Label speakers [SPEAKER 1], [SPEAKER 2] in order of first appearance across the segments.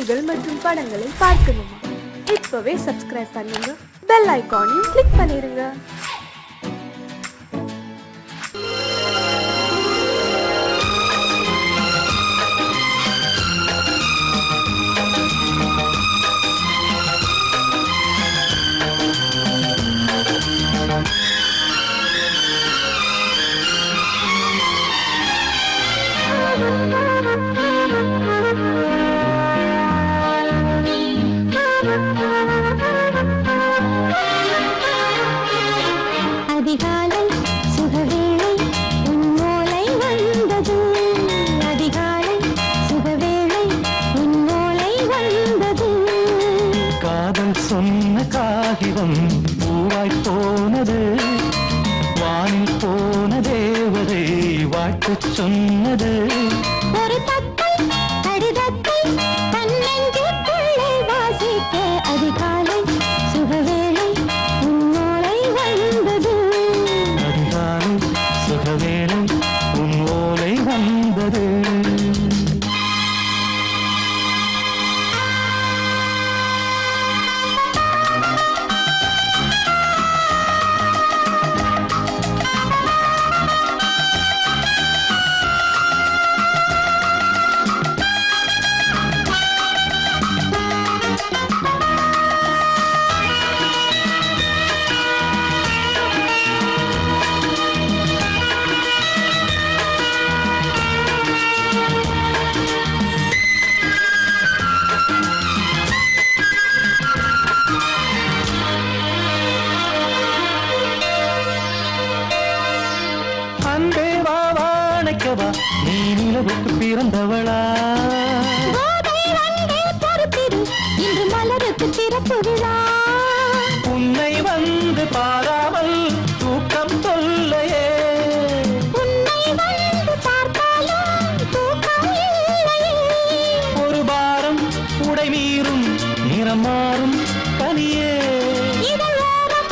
[SPEAKER 1] செய்திகள் மற்றும் படங்களை பார்க்கணுமா? இப்பவே சப்ஸ்கிரைப் பண்ணுங்க, பெல் ஐகானையும் கிளிக் பண்ணிருங்க.
[SPEAKER 2] அதிகாலை சுகவேளை உன்னோலை வந்தது, அதிகாலை சுகவேளை உன்னோலை வந்தது.
[SPEAKER 3] காதல் சொன்ன காகிதம் பூவாய் போனது, வானில் போன தேவதை வாழ்த்து சொன்னது.
[SPEAKER 2] ஒரு தத்தை கடிதத்தை தன்னெஞ்சுக்குள்ளே வாசிக்க, அதிகாலை சுகவேளை உன்னோலை வந்தது,
[SPEAKER 3] அதிகாலை சுகவேளை உன் ஓலை வந்தது. அன்பே வா வாழைக்கவா, நீ நிலவுக்கு பிறந்தவளா?
[SPEAKER 2] கோதை வந்தே பொறுத்திரு, இன்று மலருக்கு திறப்பு விழா.
[SPEAKER 3] உன்னை வந்து பாராமல் தூக்கம் தொல்லையே,
[SPEAKER 2] உன்னை வந்து பார்த்தாலும் தூக்கம் இல்லையே.
[SPEAKER 3] ஒரு பாரம் உடை மீறும் நிறம் மாறும் கனியே.
[SPEAKER 2] இதழோரம்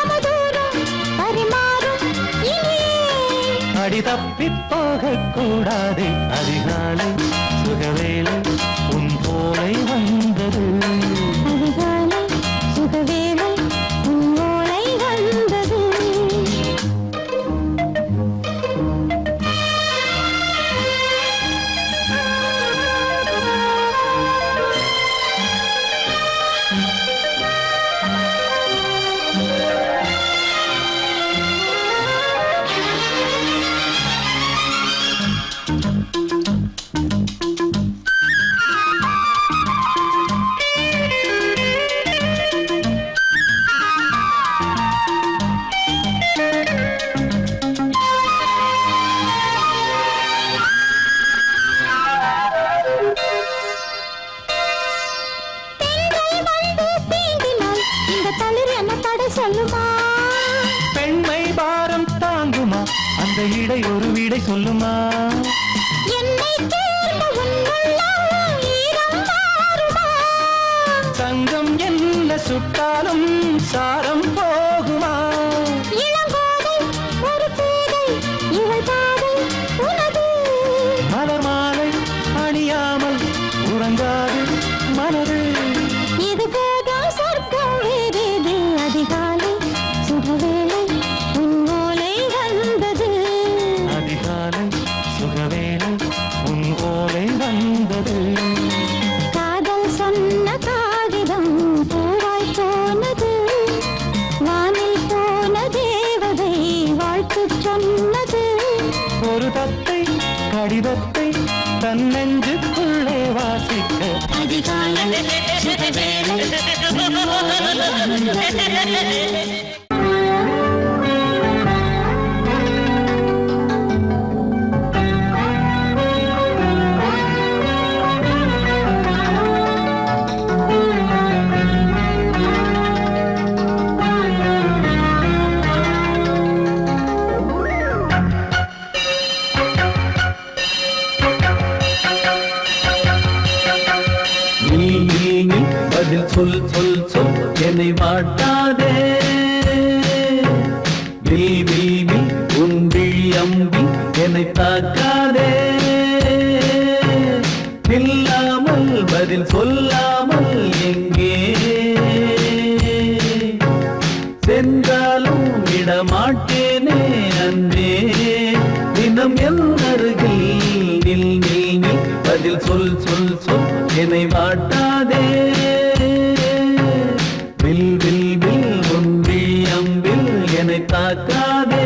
[SPEAKER 2] அவதூறம் பரிமாறும் இனியே.
[SPEAKER 3] அடி தப்பிப் போகக் கூடாதே, அதிகாலை சுகவேளை உன் போலை வந்தது,
[SPEAKER 2] அதிகாலை சுகவேளை உன்னோலை வந்தது. பெண்கள் வந்து தீண்டினால் இந்த தளிர் என்ன தடை சொல்லுமா?
[SPEAKER 3] பெண்மை பாரம் தாங்குமா, அந்த இடை ஒரு விடை சொல்லுமா?
[SPEAKER 2] என்னை தேர்ந்த உன்னுள்ளம் ஈரம் மாறுமா?
[SPEAKER 3] தங்கம் என்ன சுட்டாலும் சாரம் போகுமா?
[SPEAKER 2] இளங்கோதை ஒரு பேதை, இவள் பாதை உனது.
[SPEAKER 3] மலர் மாலை அணியாமல் உறங்காது மனது.
[SPEAKER 2] இது போதும் சொர்க்கம் வேறேது, அதிகாலை சுகவேளை உன்னோலை வந்தது,
[SPEAKER 3] அதிகாலை சுகவேளை உன் ஓலை வந்தது.
[SPEAKER 2] காதல் சொன்ன காகிதம் பூவாய் போனது, வானில் போன தேவதை வாழ்த்து சொன்னது.
[SPEAKER 3] ஒரு தத்தை கடிதத்தை தன்னெஞ்சுக்குள்ளே வாசிக்க,
[SPEAKER 2] அதிகாலை சுகவேளை உன்னோலை வந்தது.
[SPEAKER 4] பதில் சொல் சொல் சொல் என்னை வாட்டாதே. வில் உன் விழி அம்பி என்னை தாக்காதே. இல்லாமல் பதில் சொல்லாமல் எங்கே சென்றாலும் விடமாட்டேனே அன்பே தினம் என் அருகில் நில் நில் நில் பதில் சொல் சொல் சொல் என்னை வாட்டாதே வில் வில் வில் ஒன்றி அம்பில் என்னை தாக்காதே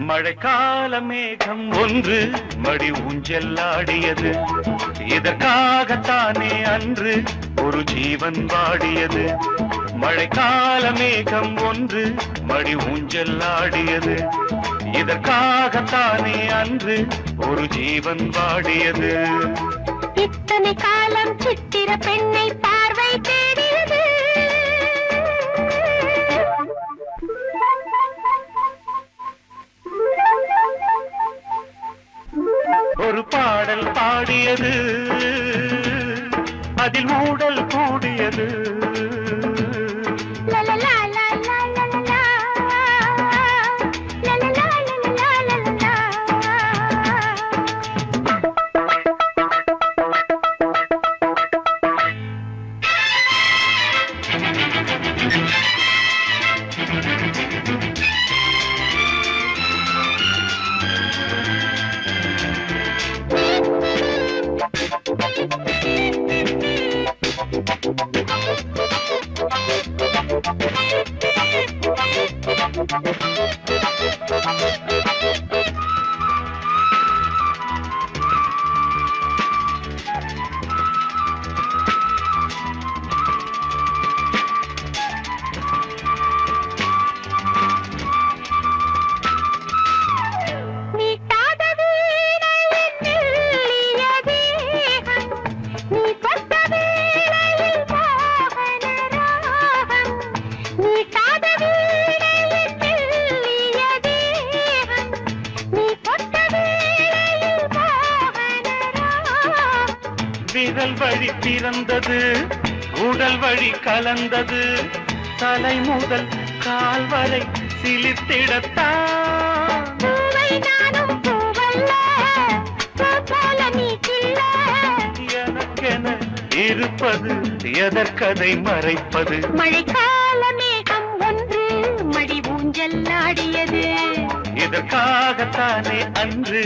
[SPEAKER 3] மழைக்கால மேகம் ஒன்று மடி ஊஞ்செல்லாடியது. இதற்காகத்தானே அன்று ஒரு ஜீவன் வாடியது. மழைக்கால மேகம் ஒன்று மடி ஊஞ்செல்லாடியது. இதற்காகத்தானே அன்று ஒரு ஜீவன் வாடியது.
[SPEAKER 2] இத்தனை காலம் சித்திர பெண்ணை பார்வை தேடியது.
[SPEAKER 3] ஒரு பாடல் பாடியது, அதில் ஊடல் கூடியது.
[SPEAKER 2] லலலா லலலா லலலா லலலா லலலா லலலா.
[SPEAKER 3] விரல் வழி பிறந்தது, உடல் வழி கலந்தது. தலை முதல் கால் வரை சிலித்திடத்தான். எனக்கென இருப்பது எதற்கதை மறைப்பது.
[SPEAKER 2] மழைக்கால மேகம் ஒன்று மடி ஊஞ்செல்லாடியது.
[SPEAKER 3] இதற்காகத்தானே அன்று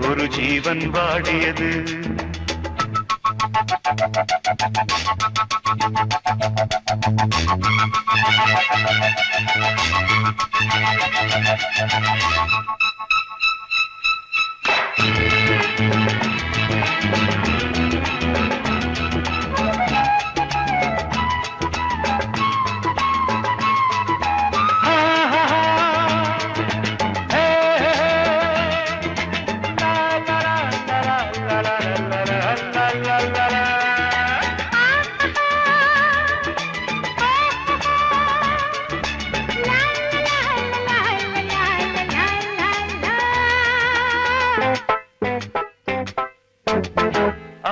[SPEAKER 3] ஒரு ஜீவன் வாடியது.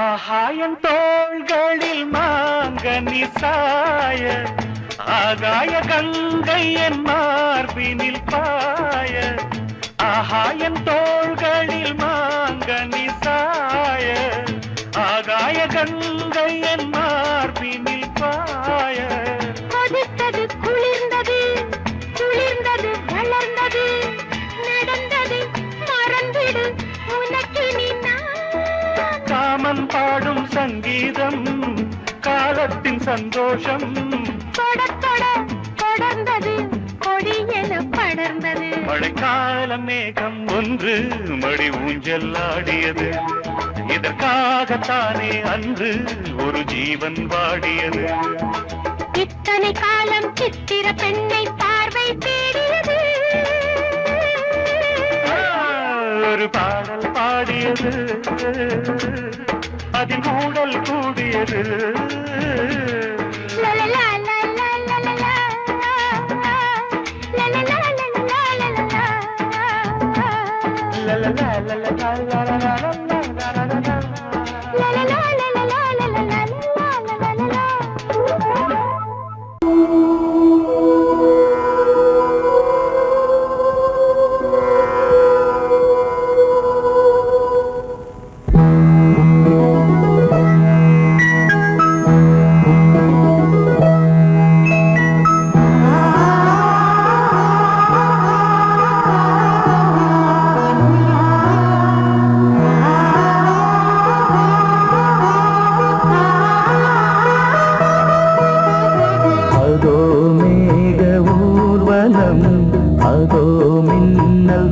[SPEAKER 3] ஆகாயன் தோள்களில் மாங்கனி சாய, ஆகாய கங்கை என் மார்பினில் பாய. ஆகாயன் தோள்களில் மாங்கனி சாய, ஆகாய கங்கை என் மார்பினில் பாய.
[SPEAKER 2] கொதித்தது குளிர்ந்தது, குளிர்ந்தது வளர்ந்தது, நடந்தது மறந்திடு உனக்கு நீ.
[SPEAKER 3] காமன் பாடும் சங்கீதம் காலத்தின் சந்தோஷம்.
[SPEAKER 2] தொடர்ந்தது கொடி என படர்ந்தது.
[SPEAKER 3] மழைக்கால மேகம் ஒன்று மடி ஊஞ்செல்லாடியது. இதற்காகத்தானே அன்று ஒரு ஜீவன் வாடியது.
[SPEAKER 2] இத்தனை காலம் சித்திர பெண்ணை பார்வை தேடியது.
[SPEAKER 3] ஒரு பாடல் பாடியது, அதில் ஊடல் கூடியது.
[SPEAKER 2] லலலா லலலா லலலா லலலா லலலா லலலா
[SPEAKER 3] லலலா லலலா லலலா
[SPEAKER 2] லலலா லலலா லலலா லலலா.
[SPEAKER 4] அதோ மின்னல்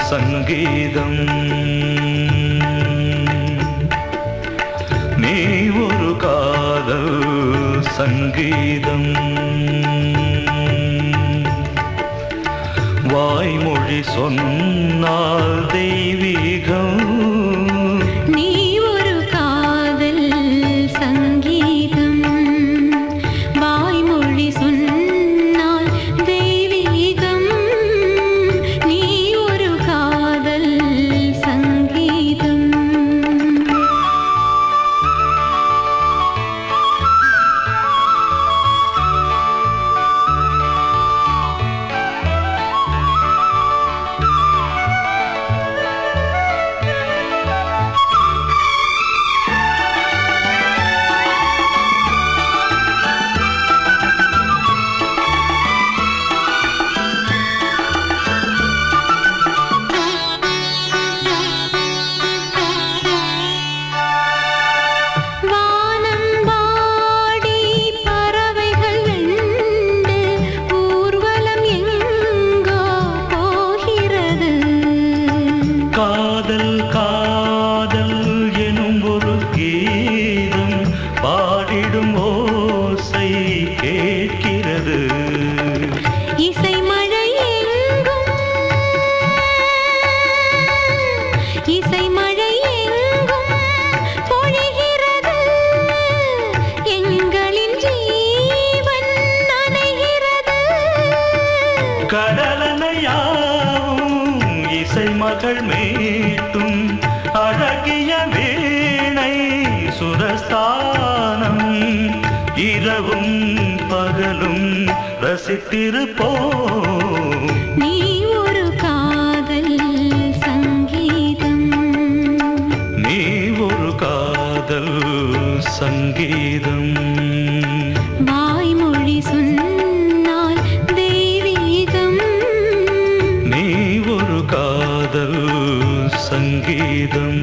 [SPEAKER 3] சங்கீதம் நீ ஒரு காதல் சங்கீதம் வாய்மொழி சொன்னால் தெய்வீகம்
[SPEAKER 2] நீ ஒரு காதல் சங்கீதம் வாய்மொழி சொன்னால் தெய்வீகம் நீ ஒரு காதல் சங்கீதம்
[SPEAKER 3] காதல் காதல் எனும் ஒரு கீதம் பாடிடும் ஓசை கேட்கிறது.
[SPEAKER 2] இசை மழை எங்கும் இசை மழை எங்கும் பொழிகிறது. எங்களின் ஜீவன் நனைகிறது.
[SPEAKER 3] கடலனையாவும் இசை மகள் மீட்டும் அழகிய வீணை சுரஸ்தானம். இரவும் பகலும் ரசித்திருப்போம்.
[SPEAKER 2] நீ ஒரு காதல் சங்கீதம்.
[SPEAKER 3] நீ ஒரு காதல் சங்கீதம்.
[SPEAKER 2] வாய்மொழி சொன்னால் தெய்வீகம்.
[SPEAKER 3] நீ ஒரு காதல் சங்கீதம்.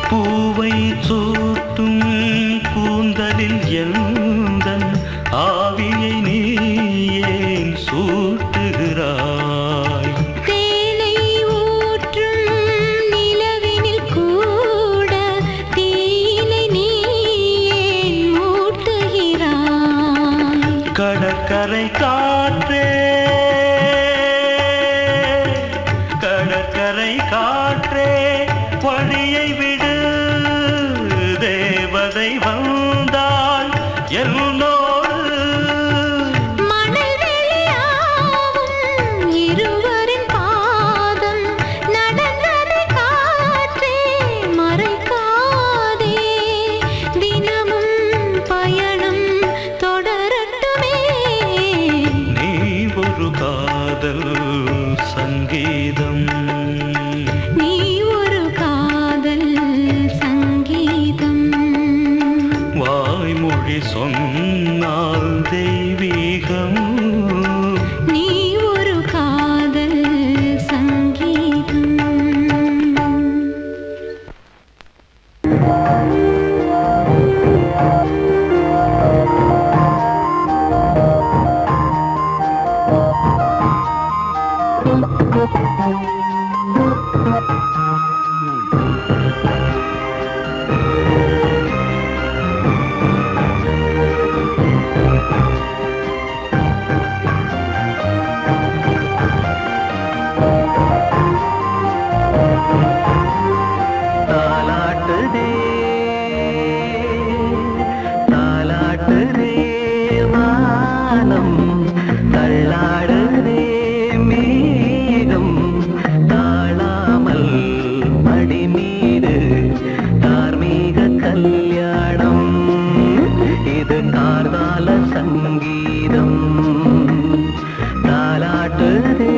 [SPEAKER 3] பூவை சூட்டும் கூந்தலில் எந்தன் ஆவியை நீ ஏன் சூட்டுகிறாய்?
[SPEAKER 2] தேனை ஊற்றும் நிலவினில் கூட தீனை நீ ஏன் மூட்டுகிறாய்?
[SPEAKER 3] கடற்கரை காற்றே கடற்கரை காற்றே வழியை விடு. தேவதை வந்தால் என்னோடு
[SPEAKER 2] மணல் வெளியாகும் இருவரின் பாதம் நடந்ததை காற்றே மறைக்காதே. தினமும் பயணம் தொடரட்டுமே.
[SPEAKER 3] நீ ஒரு காதல் சங்கீதம்.
[SPEAKER 2] நீ ஒரு காதல் சங்கீதம்.
[SPEAKER 3] வாய்மொழி சொன்னால் தெய்வீகம்.
[SPEAKER 2] நீ ஒரு காதல் சங்கீதம்.
[SPEAKER 4] தாலாட்டுதே தாலாட்டுதே வானம். தள்ளாடுதே மேகம். தாழாமல் மடி மீது தார்மீக கல்யாணம். இது கார்கால சங்கீதம். தாலாட்டுதே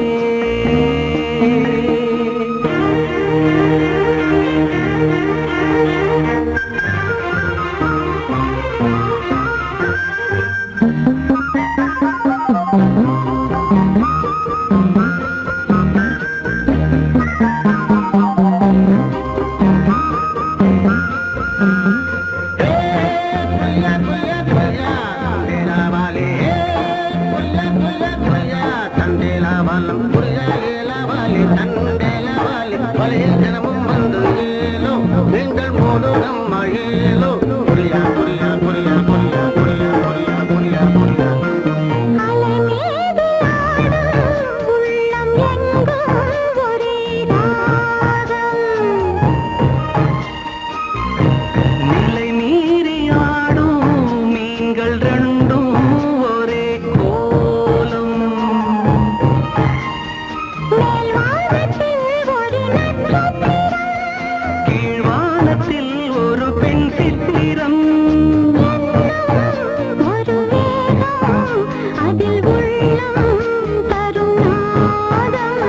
[SPEAKER 2] அலைமேது ஆடும் உள்ளம் எங்கும் ஒரே ராகம்.
[SPEAKER 4] நிலை மீறி ஆடும் மீன்கள் ரெண்டும் ஒரே கோலம்.
[SPEAKER 2] மேல்வானத்தில் ஒரு நட்சத்திரம்.
[SPEAKER 4] கீழ்வானத்தில் ஒரு பெண் சித்திரம்.
[SPEAKER 2] ஒரு வேகம் அதில் உள்ளம் தரும் நாதம்.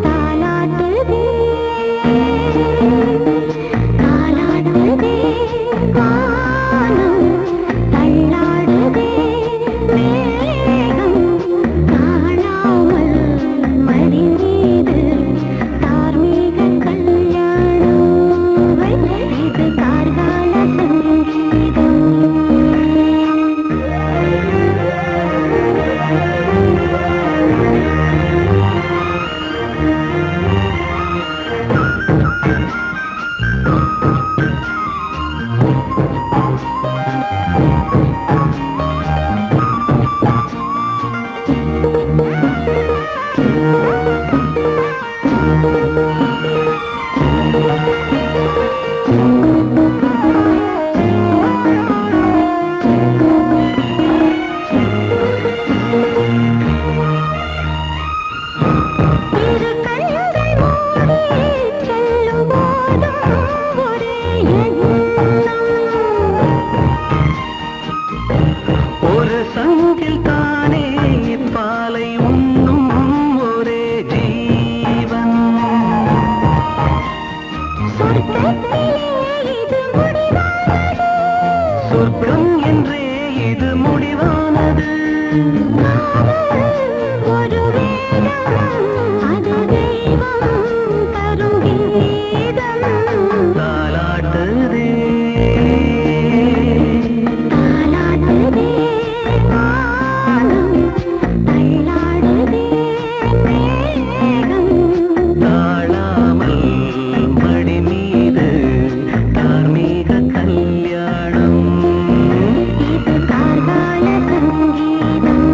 [SPEAKER 2] தாலாட்டுதே தாலாட்டுதே
[SPEAKER 3] சொர்க்கம் என்றே இது முடிவானது.
[SPEAKER 2] ஒரு வேதம் அது தெய்வம் தரும் கீதம்
[SPEAKER 3] தாலாட்டுதே
[SPEAKER 2] தாலாடுதே வானம் தள்ளாடுதே மேகம்
[SPEAKER 3] தாழாமல் மடி மீது தார்மீக கல்யாணம்.
[SPEAKER 2] இது கார்கால சங்கீதம்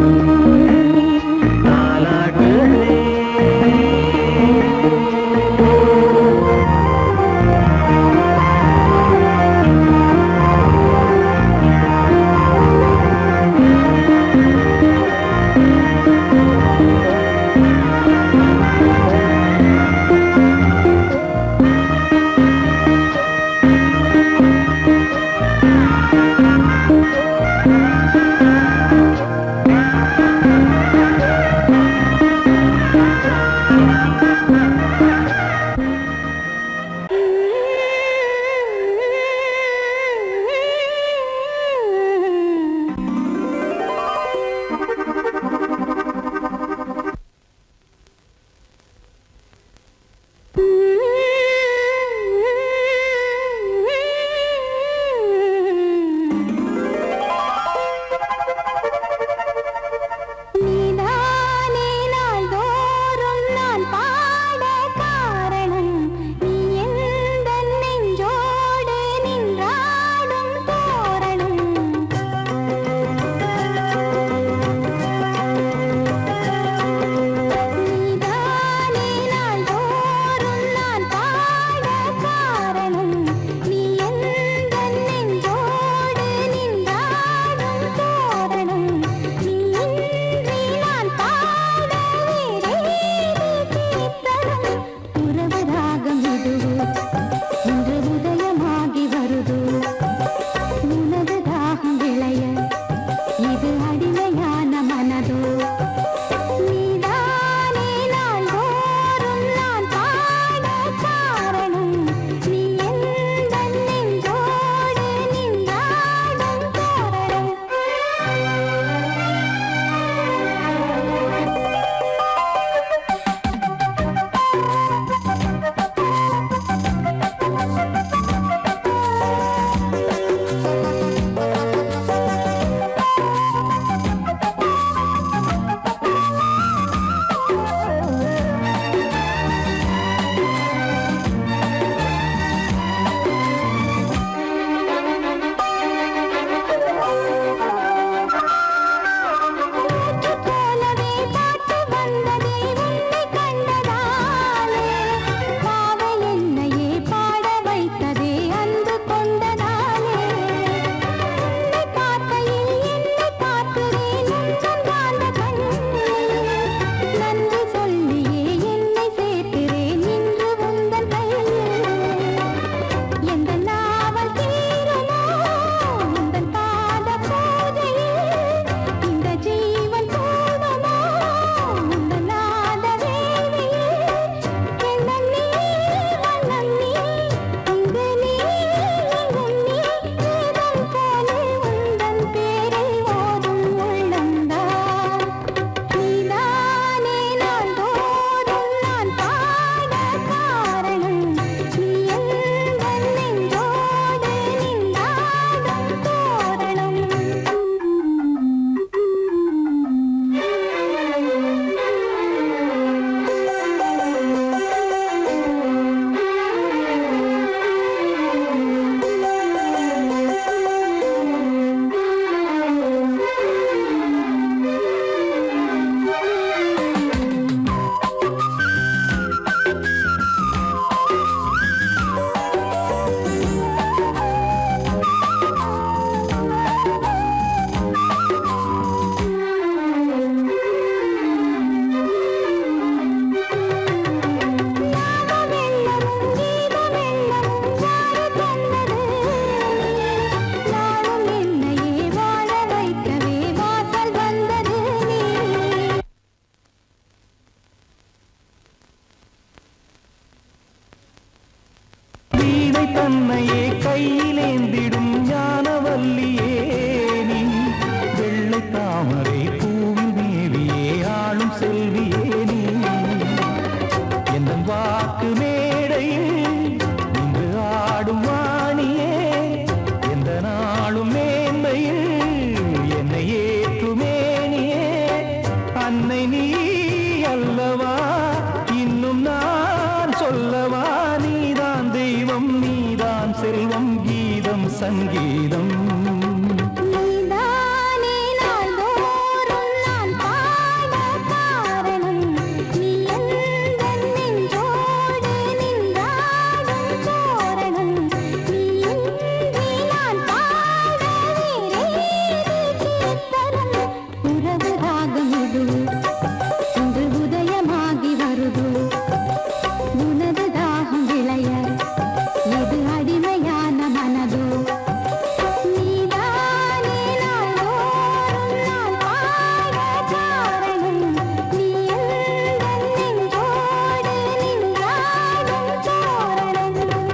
[SPEAKER 3] சங்கீதம்.
[SPEAKER 2] நீதானே நாள்தோறும் நான் பாட காரணம். நீ எந்தன் நெஞ்சோடு நின்றாடும் தோரணம். நீ இன்றி நான் பாட வேறேது கீர்த்தனம். உறவு ராகம் இது இன்று உதயமாகி வருது. உனது தாகம் விளைய எது அடிமையான மனதோ. நீதானே நாள்தோறும் நான் பாட காரணம். நீ எந்தன் நெஞ்சோடு நின்றாடும் தோரணம்.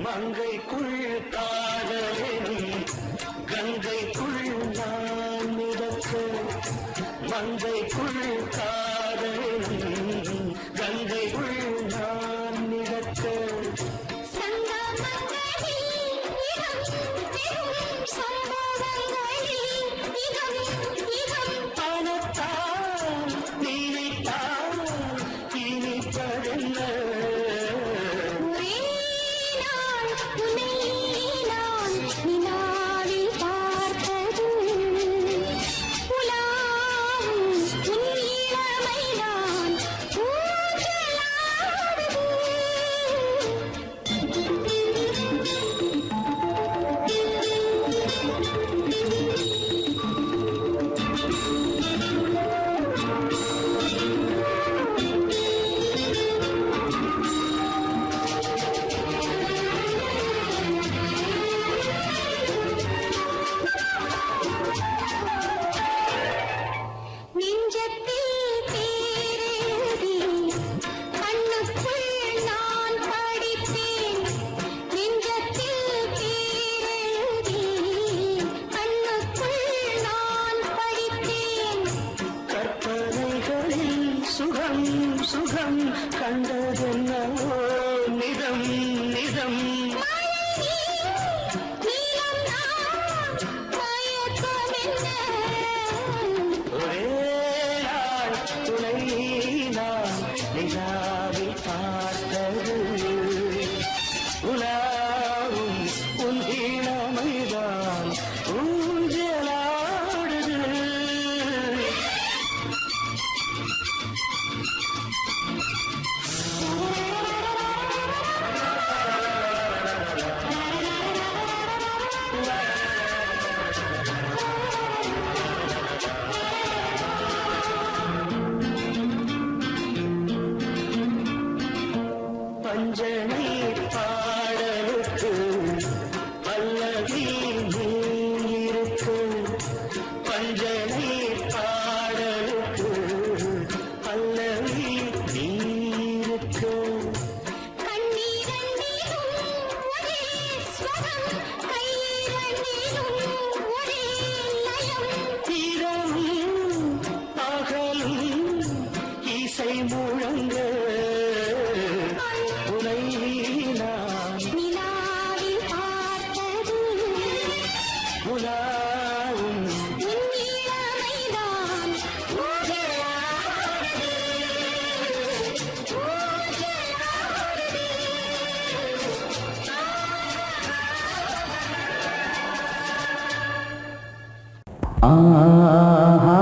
[SPEAKER 3] மங்கைக்குள் காதலின் கங்கைக்குள் நான் மிதக்க. மங்கைக்குள் காதலின் கங்கைக்குள் நான் மிதக்க. பணத்தால் நினைத்தால் இனிப்பதென்ன. சுகம் சுகம் கண்டதென்னவோ நிதம் நிதம். ஒரே நாள் துணை நான் நிலாவில் பார்த்தது. உலாவும் உன் இளமைதான் ஊஞ்சலாடுது. பஞ்சனை பாடலுக்கு பல்லவி நீ இருக்கு. பஞ்சனை பாடலுக்கு பல்லவி நீ இருக்கு. இரவும் பகலும் இசை முழங்க. உனை நான் உலாவும் ஆஹா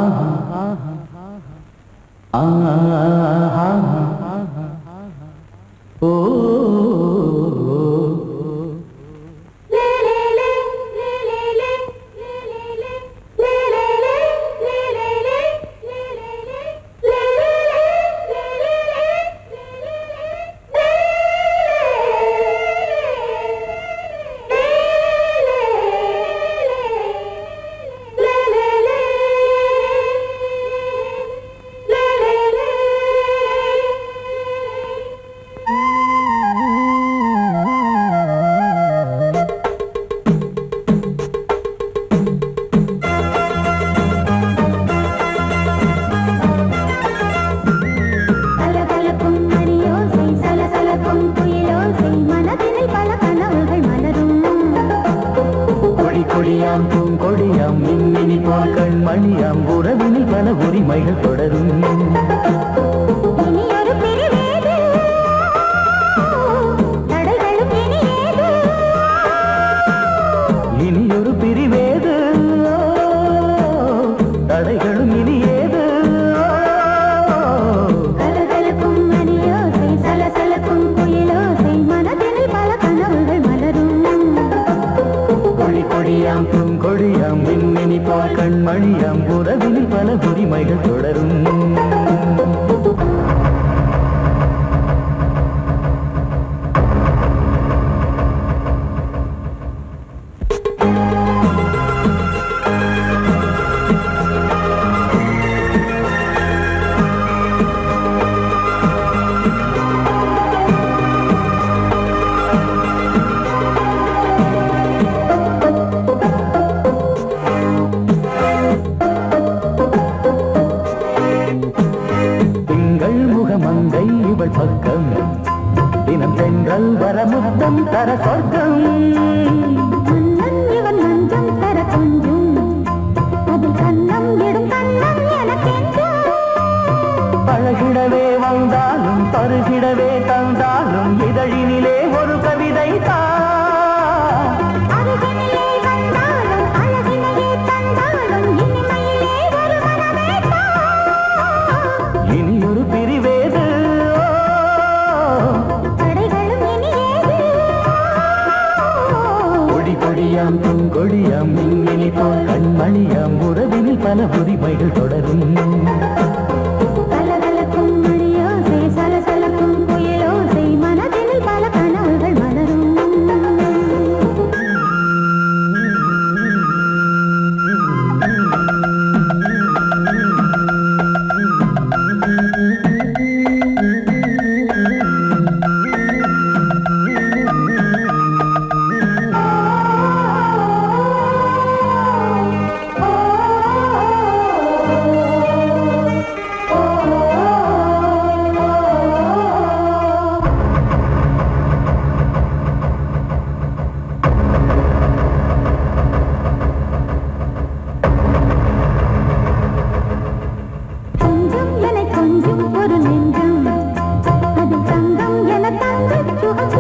[SPEAKER 4] பல உரிமைகள் தொடரும்.
[SPEAKER 2] இனி ஒரு பிரிவேது, தடைகளும் இனி ஏது.
[SPEAKER 4] இனி ஒரு பிரிவேது, தடைகளும் இனி ஏது.
[SPEAKER 2] கலகலக்கும் மணியோசை, சலசலக்கும் குயிலோசை, மனதினில் பல கனவுகள் மலரும்.
[SPEAKER 4] கொடி கொடியாம் பூங்கொடியாம் மின்மினி போல் கண்மணியாம் உறவினில் பல உரிமைகள் தொடரும். திங்கள் முகமங்கை இவள் பக்கம் தினம் தென்றல் வரமுத்தம் தர சொர்க்கம்.
[SPEAKER 2] மன்னன் இவன் மஞ்சம் தர கொஞ்சும், அதில் கண்ணம் இடும் கண்ணம் எனக்கென்றும்.
[SPEAKER 4] பழகிடவே வந்தாலும் பருகிடவே தந்தாலும் இதழினிலே ஒரு கவிதை தான்.
[SPEAKER 2] அருகினிலே வந்தாலும் அழகினையே தந்தாலும் இனிமையிலே ஒரு மனமே தான்.
[SPEAKER 4] இனி ஒரு பிரிவேது,
[SPEAKER 2] தடைகளும் இனி ஏது.
[SPEAKER 4] கொடி கொடியாம் பூங்கொடியாம் மின்மினி போல் கண்மணியாம் உறவினில் பல உரிமைகள் தொடரும்.
[SPEAKER 2] கலகலக்கும் மணியோசை, சலசலக்கும் குயிலோசை, மனதினில் பல கனவுகள் மலரும். கொஞ்சம் என கொஞ்சம் ஒரு நெஞ்சம், அது தங்கம் என தங்கச் சுகம்.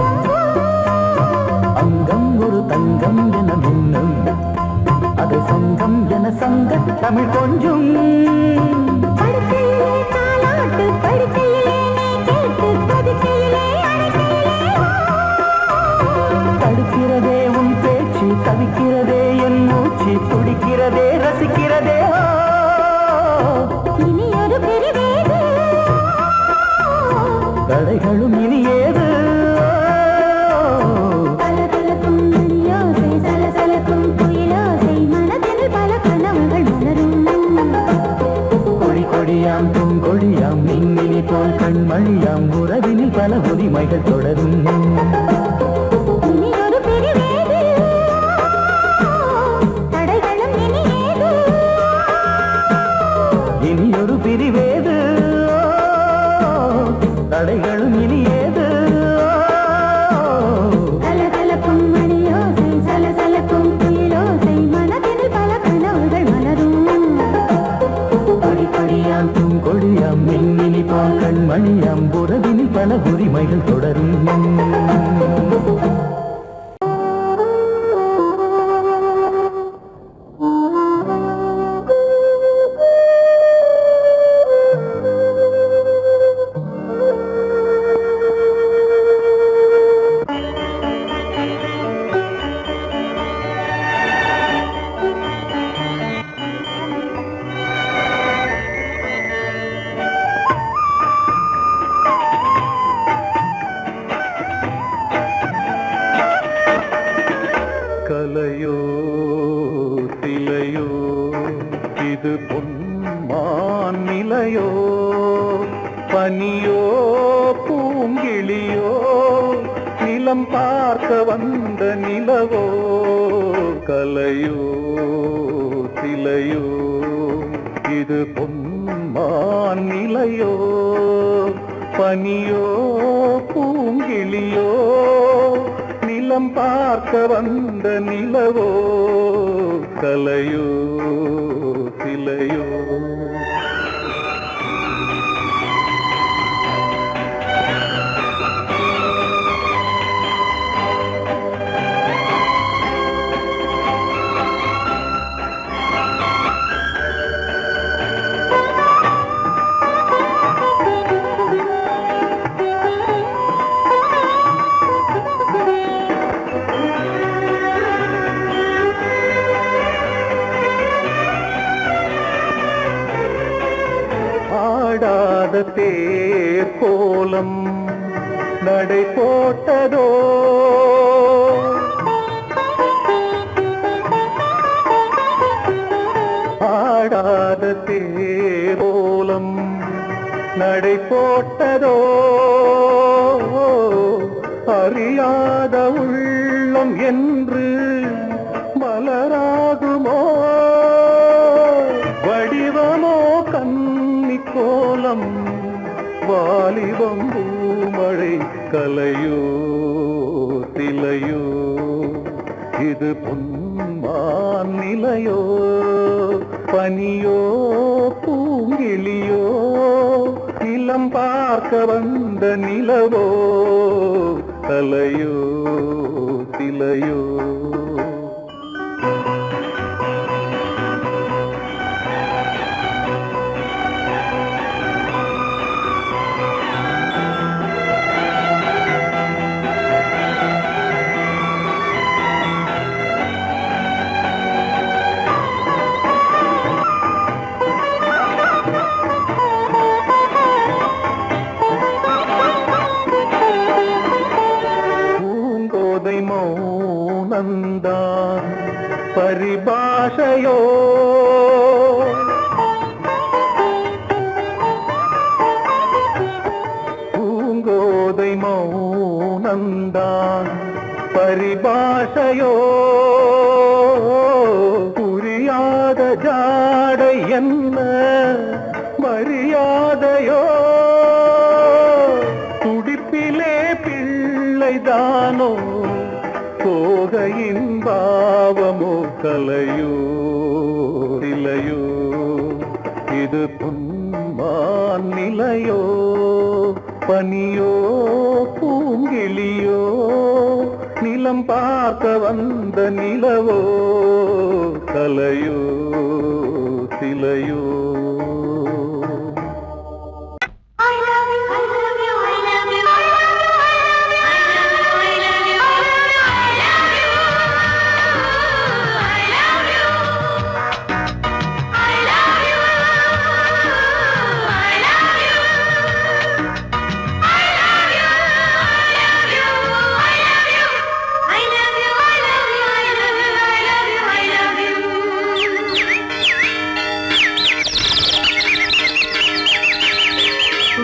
[SPEAKER 4] அங்கம் ஒரு தங்கம் என மின்னும் அது சங்கம் என சங்க தமிழ் கொஞ்சும்.
[SPEAKER 2] படுக்கையிலே தாலாட்டு, படுக்கையிலே நீ கேட்டு, படுக்கையிலே அழைக்கையிலே
[SPEAKER 4] தடுக்கிறதே உன் பேச்சு, தவிக்கிறதே என் மூச்சு, துடிக்கிறதே ரசிக்கிறதே.
[SPEAKER 2] இனி ஒரு பிரிவேது,
[SPEAKER 4] தடைகளும் இனி ஏது.
[SPEAKER 2] கலகலக்கும் மணியோசை, சலசலக்கும் குயிலோசை, மனதினில் பல கனவுகள் மலரும்.
[SPEAKER 4] கொடி கொடியாம் பூங்கொடியாம் மின்மினி போல் கண்மணியாம் உறவினில் பல உரிமைகள் தொடரும்.
[SPEAKER 2] இனி ஒரு பிரிவேது, தடைகளும் இனி ஏது.
[SPEAKER 4] இனி ஒரு பிரிவேது, தடைகளும் இனி ஏது.
[SPEAKER 2] கலகலக்கும் மணியோசை, சலசலக்கும் குயிலோசை, மனதினில் பல கனவுகள் மலரும்.
[SPEAKER 4] கொடி கொடியாம் பூங்கொடியாம் மின்மினி போல் கண்மணியாம் உறவினில் பல உரிமைகள் தொடரும். கலையோ சிலையோ இது பொன்மான் நிலையோ, பனியோ பூங்கிளியோ, நிலம் பார்க்க வந்த நிலவோ. கலையோ சிலையோ இது பொன்மான் நிலையோ, பனியோ பூங்கிளியோ, நிலம் பார்க்க வந்த நிலவோ. கலையோ சிலையோ ஆடாத தேர் கோலம் நடை போட்டதோ ஆடாத தேர் கோலம் நடை போட்டதோ அறியாத உள்ளம் என்று மலராகுமோ வடிவமோ கன்னி கோலம் வாலிபம் பூமழை கலையோ திலையோ இது பொன்மான் நிலையோ பனியோ பூங்கிளியோ இளம் பார்க்க வந்த நிலவோ தலையோ திலையோ மௌனந்தான் பரிபாஷையோ பூங்கோதை மௌனந்தான் பரிபாஷையோ புரியாத ஜாடை என்ன மரியாதையோ துடிப்பிலே பிள்ளைதானோ சோகையின் பாவமோ கலையோ இலையோ இது பொன்மான் நிலையோ பனியோ பூங்கிளியோ நிலம் பார்க்க வந்த நிலவோ கலையோ சிலையோ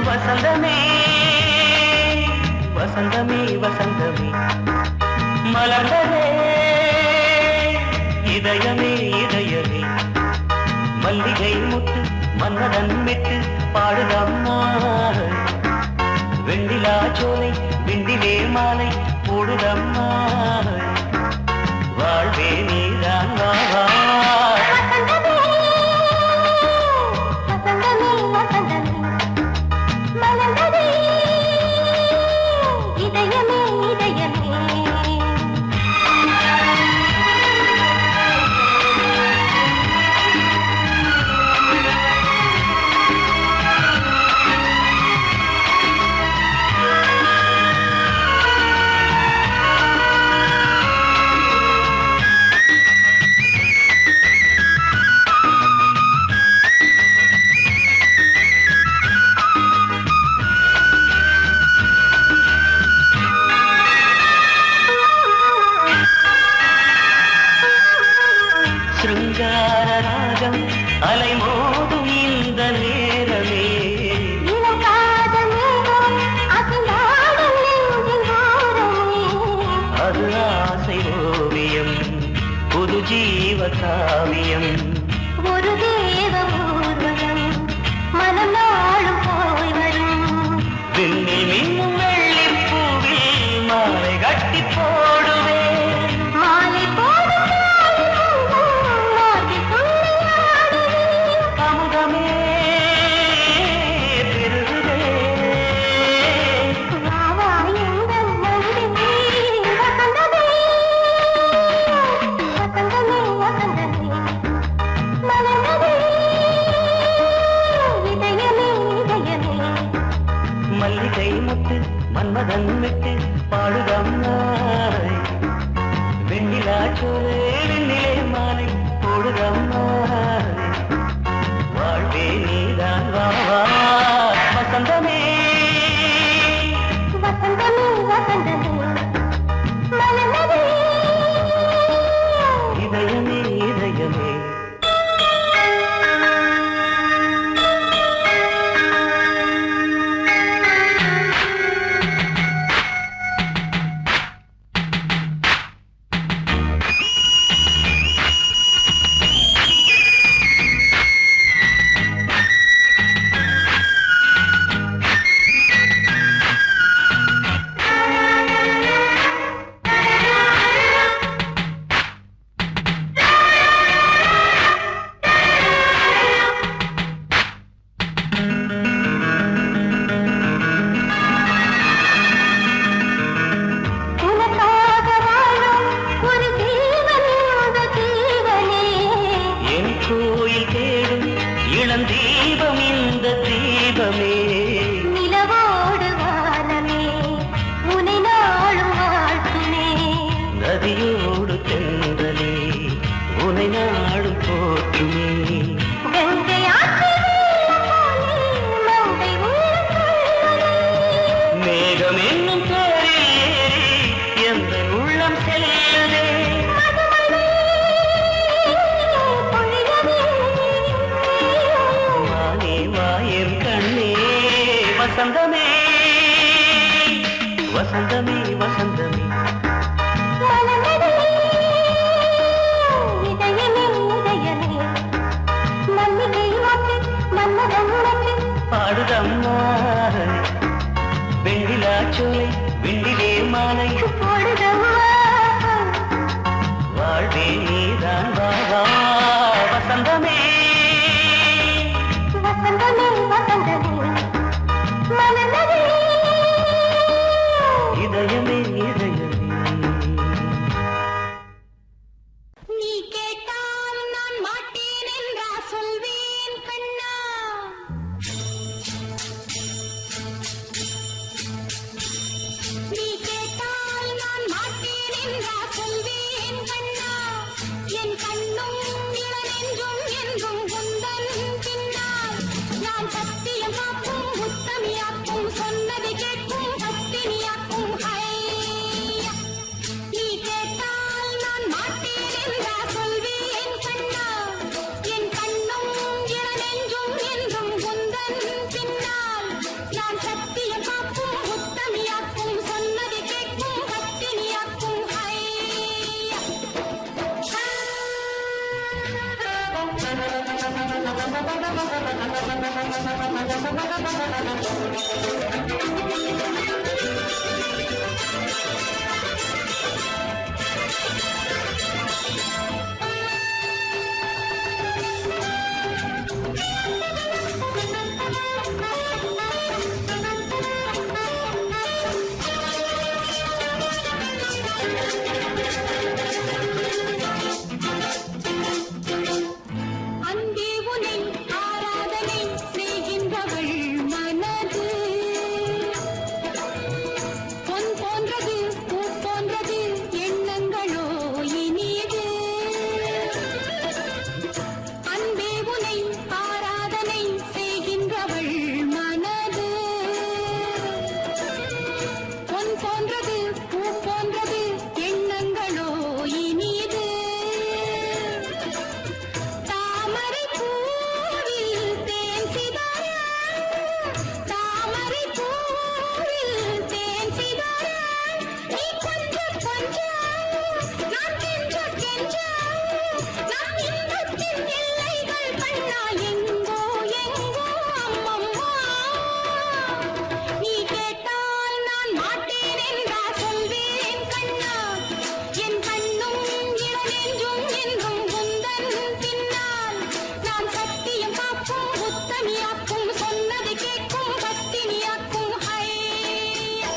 [SPEAKER 4] வசந்தமே வசந்தமே வசந்தமே மலர்ந்ததே இதயமே இதயமே மல்லிகை முத்து மன்னதன் மெட்டு பாடுதம்மா வெண்ணிலா சோலை விண்டிலே மாலை போடுதம்மா வாழ்வே நீதான் வா அலைமோதும் இந்த நேரமே அது ஆசை ஓவியம் புது ஜீவ காவியம் ஒரு தேவ ஊர்வலம் மனம் நாளும் போய் வரும் விண்ணில் மின்னும் வெள்ளி பூவில் மாலை கட்டி போடுவேன் மாலை மல்லிகை முத்து மன்மதன் விட்டு பாடுதம்மாய் வெண்ணிலா சோலை வெண்ணிலே மாலை போடுதம்மாய் வாழ்வே நீதான் வா
[SPEAKER 3] தீபம் இந்த தீபமே
[SPEAKER 2] நிலவோடு வானமே உனை நாளும் வாழ்த்துமே
[SPEAKER 3] நதியோடு தென்றலே உனை நாடும் போற்றுமே
[SPEAKER 2] கங்கை
[SPEAKER 3] மேகம் என்னும் பேரில் எந்த உள்ளம் செல்லுதே வானே வாயன் கண்ணே வசந்தமே வசந்தமே வசந்தமே பாடுதம்மா வெண்ணிலா சோலை வெண்ணிலே மாலை வாழ்வே நீதான் வா வசந்தமே இதயமே இதயமே
[SPEAKER 2] நீ கேட்டால் நான் மாட்டேன் என்றா சொல்வேன் கண்ணா நீ கேட்டால் நான் மாட்டேன் என்றா சொல்வேன் கண்ணா என் கண்ணும் இளநெஞ்சும் என்றும் உந்தன் பின்னால் நான் சத்தியம் காக்கும் உத்தமியாக்கும் சொன்னதை கேட்கும் பத்தினியாக்கும் ஹையா நீ கேட்டால் நான் மாட்டேன் என்றா சொல்வேன் கண்ணா என் கண்ணும் இளநெஞ்சும் என்றும் உந்தன் பின்னால் நான் சத்தியம் காக்கும் உத்தமியாக்கும் சொன்னதை கேட்கும் பத்தினியாக்கும் ஹையா அன்பே உனை ஆராதனை செய்கின்றவள் மனது பொன் போன்றது பூ போன்றது எண்ணங்களோ இனிது அன்பே உனை ஆராதனை செய்கின்றவள் மனது பொன் போன்றது பூ போன்றது எண்ணங்களோ இனிது தாமரை பூவில் தேன் சிதற தாமரை பூவில் தேன் சிதற நீ கொஞ்சம் கொஞ்சம் நான் கெஞ்ச கெஞ்ச நான் இன்பத்தின் எல்லைகள் கண்ணா எங்கோ எங்கோ அம்மம்மா நீ கேட்டால் நான் மாட்டேன் என்றா சொல்வேன் கண்ணா என் கண்ணும் இளநெஞ்சும் என்றும் உந்தன் பின்னால் நான் சத்தியம் காக்கும் உத்தமியாக்கும் சொன்னதை கேட்கும் பத்தினியாக்கும் ஹையா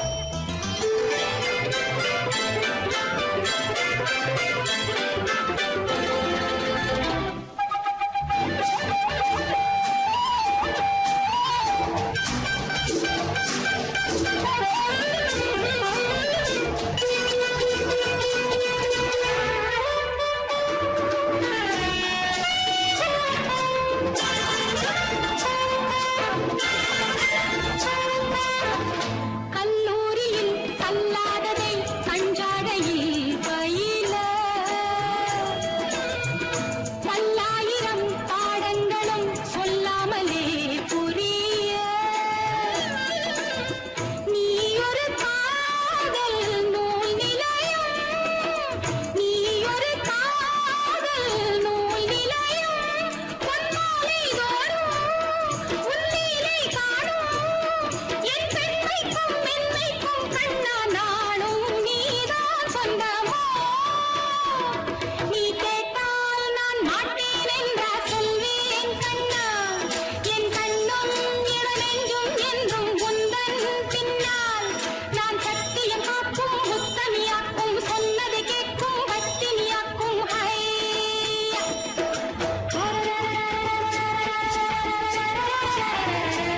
[SPEAKER 2] கல்லூரியில் கல்லாததை கஞ்சாடையில் பயில பல்லாயிரம் பாடங்களும் சொல்லாமலே புரிய நீ ஒரு காதல் நூல் நிலையம் நீ ஒரு காதல் நூல் நிலையம் பொன்மாலை தோறும் உன்னிலை காணும் என் பெண்மைக்கும் மென்மைக்கும் கண்ணா நாளும் நீதான் சொந்தமோ நீ கேட்டால் நான் மாட்டேன் என்றா சொல்வேன் கண்ணா என் கண்ணும் இளநெஞ்சும் என்றும் உந்தன் பின்னால் நான் சத்தியம் காக்கும் உத்தமியாக்கும் சொன்னதை கேட்கும் பத்தினியாக்கும் ஹையா Thank you.